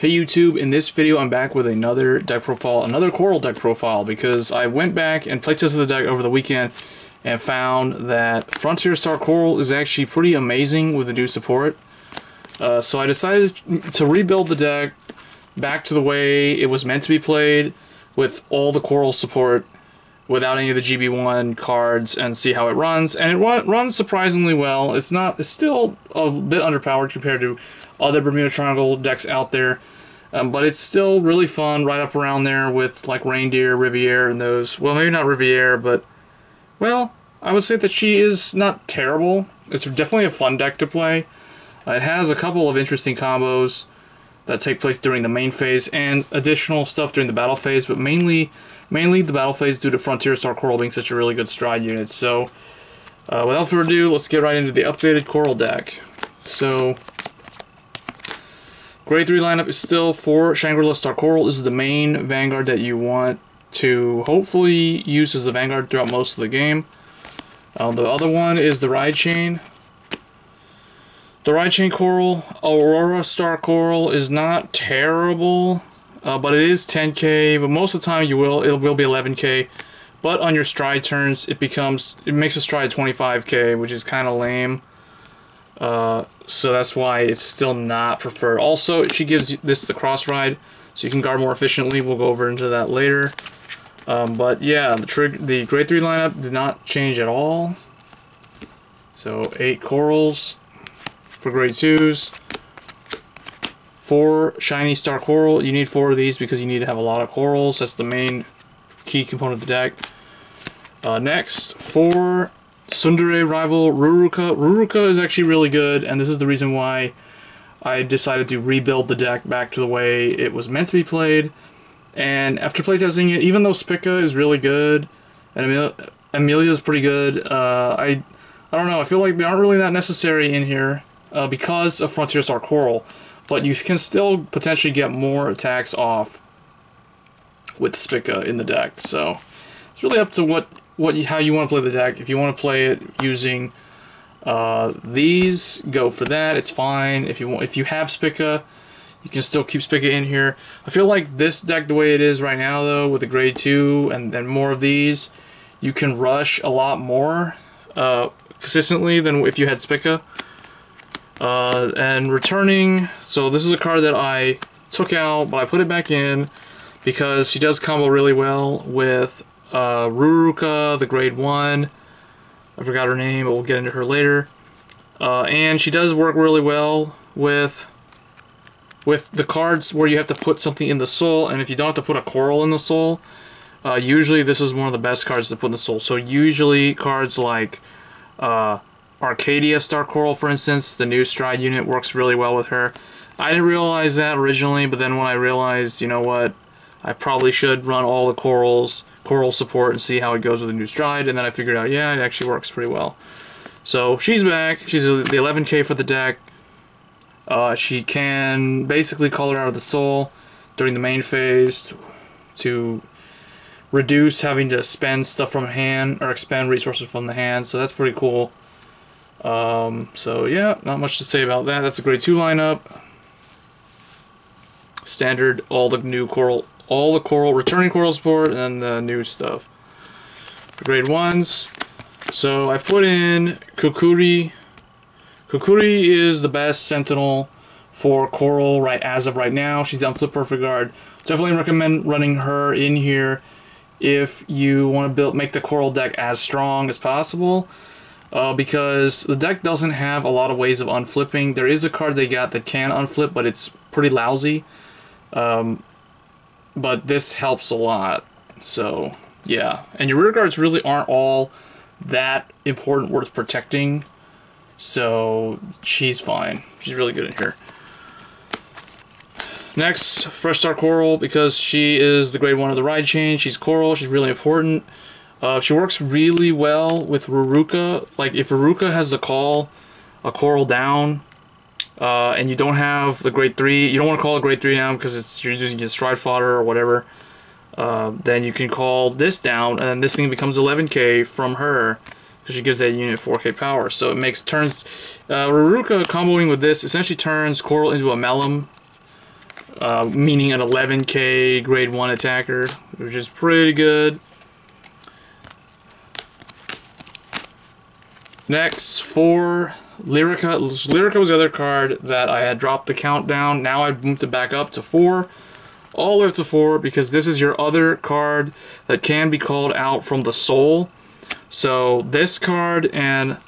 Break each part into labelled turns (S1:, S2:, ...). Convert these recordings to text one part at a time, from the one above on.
S1: Hey YouTube, in this video I'm back with another deck profile, another Coral deck profile, because I went back and playtested the deck over the weekend and found that Frontier Star Coral is actually pretty amazing with the new support. So I decided to rebuild the deck back to the way it was meant to be played, with all the Coral support without any of the GB1 cards, and see how it runs. And it runs surprisingly well. It's still a bit underpowered compared to other Bermuda Triangle decks out there. But it's still really fun, right up around there with like Reindeer, Riviere, and those. Well, maybe not Riviere, but, well, I would say that she is not terrible. It's definitely a fun deck to play. It has a couple of interesting combos that take place during the main phase and additional stuff during the battle phase, but mainly the battle phase due to Frontier Star Coral being such a really good stride unit. So, without further ado, let's get right into the updated Coral deck. So, Grade 3 lineup is still for Shangri-La Star Coral. This is the main Vanguard that you want to hopefully use as the Vanguard throughout most of the game. The other one is the Ride Chain. The Ride Chain Coral, Aurora Star Coral, is not terrible, but it is 10k, but most of the time it will be 11k. But on your stride turns, it makes a stride 25k, which is kind of lame. So that's why it's still not preferred. Also, she gives this the cross ride, so you can guard more efficiently. We'll go over into that later. But yeah, the Grade 3 lineup did not change at all. So 8 Corals for Grade 2s. 4 Shiny Star Coral. You need 4 of these because you need to have a lot of Corals. That's the main key component of the deck. Next, 4 Tsundere Rival Ruruka. Ruruka is actually really good, and this is the reason why I decided to rebuild the deck back to the way it was meant to be played. And after playtesting it, even though Spica is really good and Amelia is pretty good, I don't know, I feel like they aren't really that necessary in here because of Frontier Star Coral, but you can still potentially get more attacks off with Spica in the deck. So it's really up to how you want to play the deck. If you want to play it using these, go for that. It's fine. If you have Spica, you can still keep Spica in here. I feel like this deck, the way it is right now, though, with the Grade 2 and more of these, you can rush a lot more consistently than if you had Spica. And returning, so this is a card that I took out, but I put it back in because she does combo really well with Ruruka, the Grade 1. I forgot her name, but we'll get into her later. And she does work really well with the cards where you have to put something in the soul, and if you don't have to put a Coral in the soul, usually this is one of the best cards to put in the soul. So usually cards like Arcadia Star Coral, for instance, the new stride unit, works really well with her. I didn't realize that originally, but then when I realized, you know what, I probably should run all the Coral support and see how it goes with the new stride, and then I figured out, yeah, it actually works pretty well. So she's back. She's the 11k for the deck. She can basically call her out of the soul during the main phase to reduce having to spend stuff from hand, or expend resources from the hand, so that's pretty cool. So yeah, not much to say about that. That's a Grade 2 lineup. Standard, all the returning Coral support, and then the new stuff. The Grade 1s, so I put in Kukuri. Kukuri is the best Sentinel for Coral as of right now. She's on Flip Perfect Guard. Definitely recommend running her in here if you want to make the Coral deck as strong as possible, because the deck doesn't have a lot of ways of unflipping. There is a card they got that can unflip, but it's pretty lousy. But this helps a lot. So yeah, and your rear guards really aren't all that important worth protecting. So she's fine. She's really good in here. Next, Fresh Star Coral, because she is the Grade 1 of the Ride Chain. She's Coral. She's really important. She works really well with Ruruka. Like, if Ruruka has to call a Coral down, and you don't have the Grade 3, you don't want to call a Grade 3 down because you're using your stride fodder or whatever, then you can call this down, and then this thing becomes 11k from her, because she gives that unit 4k power. So it turns Ruruka comboing with this essentially turns Coral into a Melum, meaning an 11k grade 1 attacker, which is pretty good. Next, for Lyrica. Lyrica was the other card that I had dropped the count down. Now I moved it back up to 4. All the way up to 4, because this is your other card that can be called out from the soul. So this card and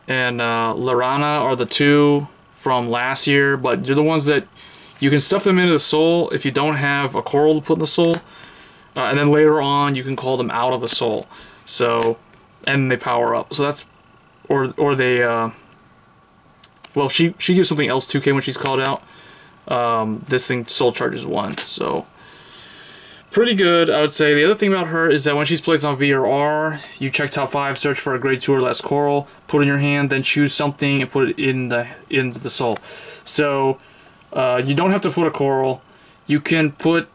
S1: Lorana are the two from last year, but they're the ones that you can stuff them into the soul if you don't have a coral to put in the soul. And then later on you can call them out of the soul. So, and they power up. So that's, or they, well, she gives something else 2k when she's called out. This thing soul charges 1, so pretty good, I would say. The other thing about her is that when she's placed on V or R, you check top 5, search for a grade 2 or less coral, put it in your hand, then choose something and put it into the soul. So you don't have to put a coral. You can put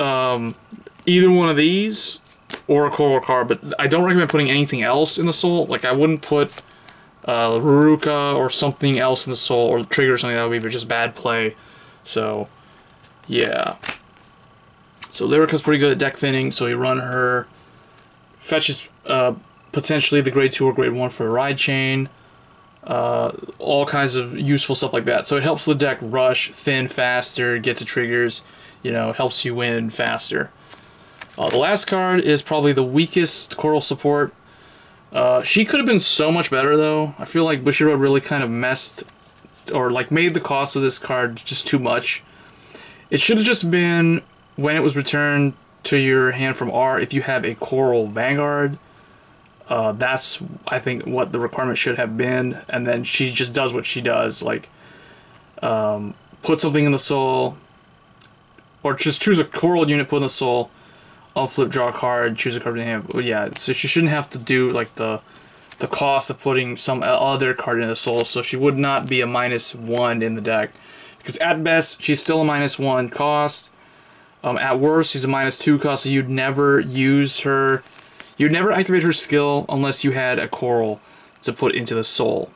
S1: either one of these or a coral card, but I don't recommend putting anything else in the soul. Like, I wouldn't put Ruruka or something else in the soul, or trigger or something. That would be just bad play. So, yeah. So Lyrica's pretty good at deck thinning, so you run her. Fetches potentially the grade 2 or grade 1 for a ride chain. All kinds of useful stuff like that. So it helps the deck rush, thin faster, get to triggers. You know, helps you win faster. The last card is probably the weakest coral support. She could have been so much better, though. I feel like Bushiroad really kind of messed, or like made the cost of this card just too much. It should have just been when it was returned to your hand from R, if you have a Coral Vanguard. That's, I think, what the requirement should have been. And then she just does what she does, like put something in the soul, or just choose a coral unit, put in the soul, unflip, draw a card, choose a card in the hand. But yeah, so she shouldn't have to do like the cost of putting some other card in the soul, so she would not be a -1 in the deck. Because at best, she's still a -1 cost. At worst, she's a -2 cost, so you'd never use her. You'd never activate her skill unless you had a coral to put into the soul.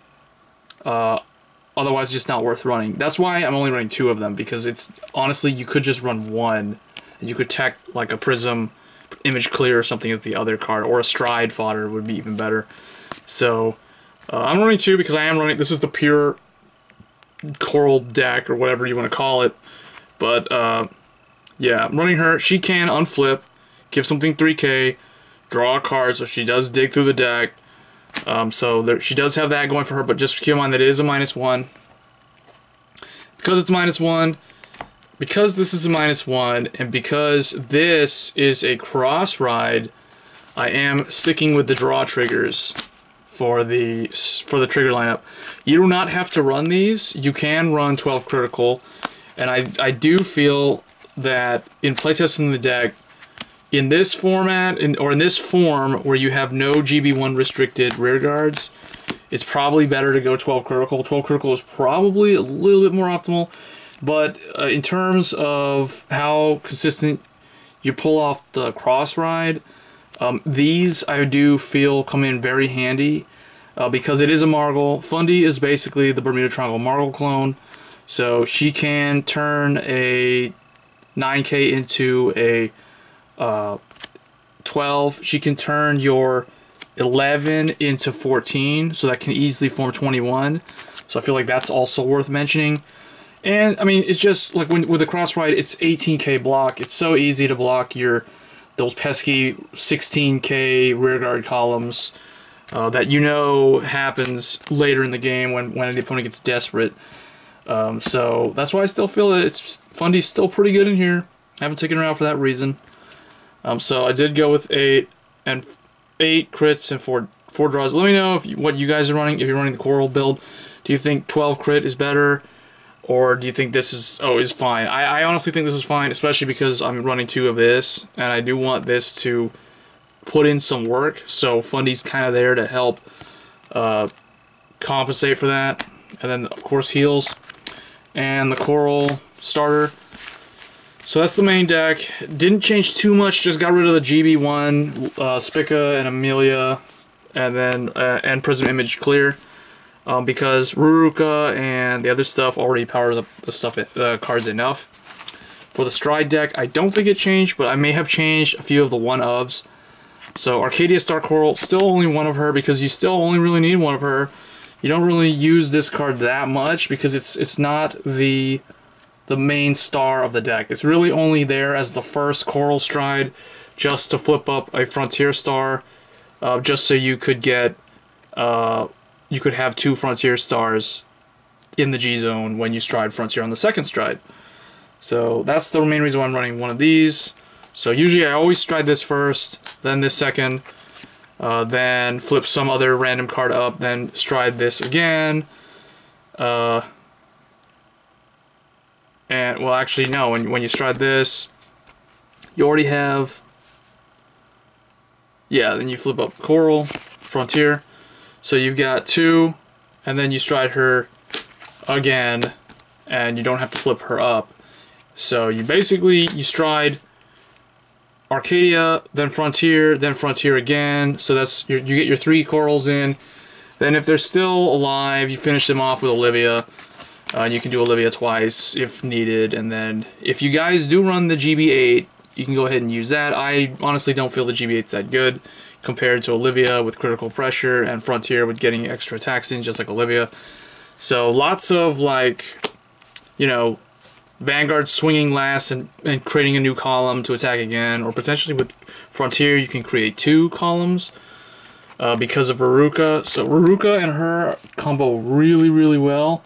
S1: Otherwise, it's just not worth running. That's why I'm only running 2 of them, because it's honestly, you could just run 1. And you could tech like a Prism, Image Clear or something as the other card, or a Stride fodder would be even better. So I'm running 2 because I am running. This is the pure coral deck, or whatever you want to call it. But yeah, I'm running her. She can unflip, give something 3k, draw a card, so she does dig through the deck. So there, she does have that going for her, but just keep in mind that it is a -1. Because it's -1, because this is a -1, and because this is a cross ride, I am sticking with the draw triggers for the trigger lineup. You do not have to run these. You can run 12 critical, and I do feel that in playtesting the deck, in this format, or in this form where you have no GB1 restricted rear guards, it's probably better to go 12 critical. 12 critical is probably a little bit more optimal, but in terms of how consistent you pull off the cross ride, these I do feel come in very handy because it is a Margle. Fundy is basically the Bermuda Triangle Margle clone, so she can turn a 9k into a 12. She can turn your 11 into 14, so that can easily form 21. So I feel like that's also worth mentioning. And I mean, it's just like with the cross ride, it's 18k block. It's so easy to block those pesky 16k rearguard columns that you know happens later in the game when the opponent gets desperate. So that's why I still feel that Fundy's still pretty good in here. I haven't taken her out for that reason. So I did go with 8 crits and 4 draws. Let me know what you guys are running. If you're running the coral build, do you think 12 crit is better, or do you think this is fine? I honestly think this is fine, especially because I'm running 2 of this, and I do want this to put in some work. So Fundy's kind of there to help compensate for that, and then of course heals and the coral starter. So that's the main deck. Didn't change too much, just got rid of the GB1, Spica and Amelia, and then and Prism Image Clear, because Ruruka and the other stuff already power the cards enough. For the Stride deck, I don't think it changed, but I may have changed a few of the one-ofs. So Arcadia Star Coral, still only one of her, because you still only really need one of her. You don't really use this card that much, because it's not the main star of the deck. It's really only there as the first Coral Stride, just to flip up a Frontier Star, just so you could get, you could have 2 Frontier Stars in the G-Zone when you stride Frontier on the second stride. So that's the main reason why I'm running one of these. So usually I always stride this first, then this second, then flip some other random card up, then stride this again. And, well, actually, no, when you stride this, you already have, yeah, then you flip up Coral, Frontier. So you've got 2, and then you stride her again, and you don't have to flip her up. So you basically, you stride Arcadia, then Frontier again. So that's, you get your 3 corals in. Then if they're still alive, you finish them off with Olivia. You can do Olivia twice if needed. And then if you guys do run the GB8, you can go ahead and use that. I honestly don't feel the GB8's that good compared to Olivia with critical pressure and Frontier with getting extra attacks in, just like Olivia. So lots of, like, you know, Vanguard swinging last and creating a new column to attack again, or potentially with Frontier you can create 2 columns because of Ruruka. So Ruruka and her combo really, really well.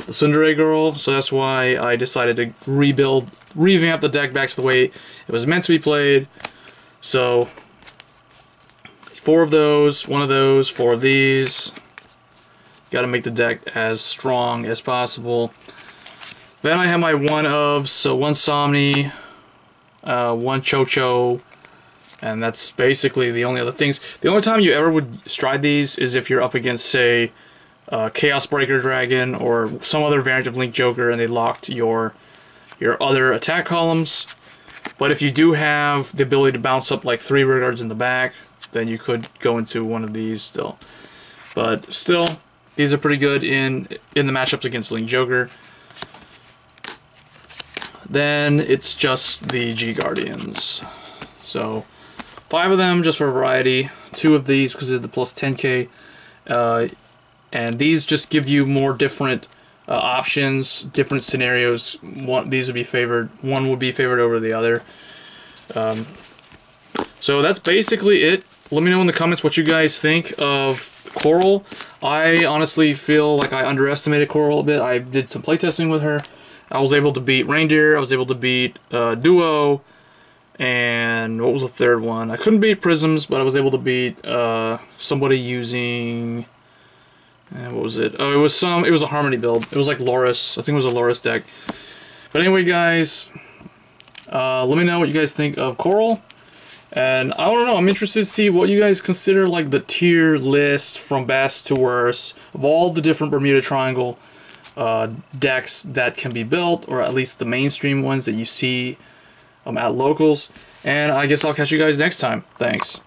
S1: The Tsundere girl, so that's why I decided to revamp the deck back to the way it was meant to be played. So 4 of those, 1 of those, 4 of these. Got to make the deck as strong as possible. Then I have my one-ofs, so 1 Somni, 1 Cho-Cho, and that's basically the only other things. The only time you ever would stride these is if you're up against, say, Chaos Breaker Dragon or some other variant of Link Joker and they locked your other attack columns. But if you do have the ability to bounce up like 3 rear guards in the back, then you could go into one of these still. But still, these are pretty good in the matchups against Link Joker. Then it's just the G Guardians. So 5 of them just for variety. 2 of these because of the plus 10k. And these just give you more different options, different scenarios. These would be favored. One would be favored over the other. So that's basically it. Let me know in the comments what you guys think of Coral. I honestly feel like I underestimated Coral a bit. I did some playtesting with her. I was able to beat Reindeer, I was able to beat Duo, and what was the third one? I couldn't beat Prisms, but I was able to beat somebody using, what was it? Oh, it was a Harmony build. It was like Loris, I think it was a Loris deck. But anyway, guys, let me know what you guys think of Coral. And I don't know, I'm interested to see what you guys consider like the tier list from best to worst of all the different Bermuda Triangle decks that can be built, or at least the mainstream ones that you see at locals. And I guess I'll catch you guys next time. Thanks.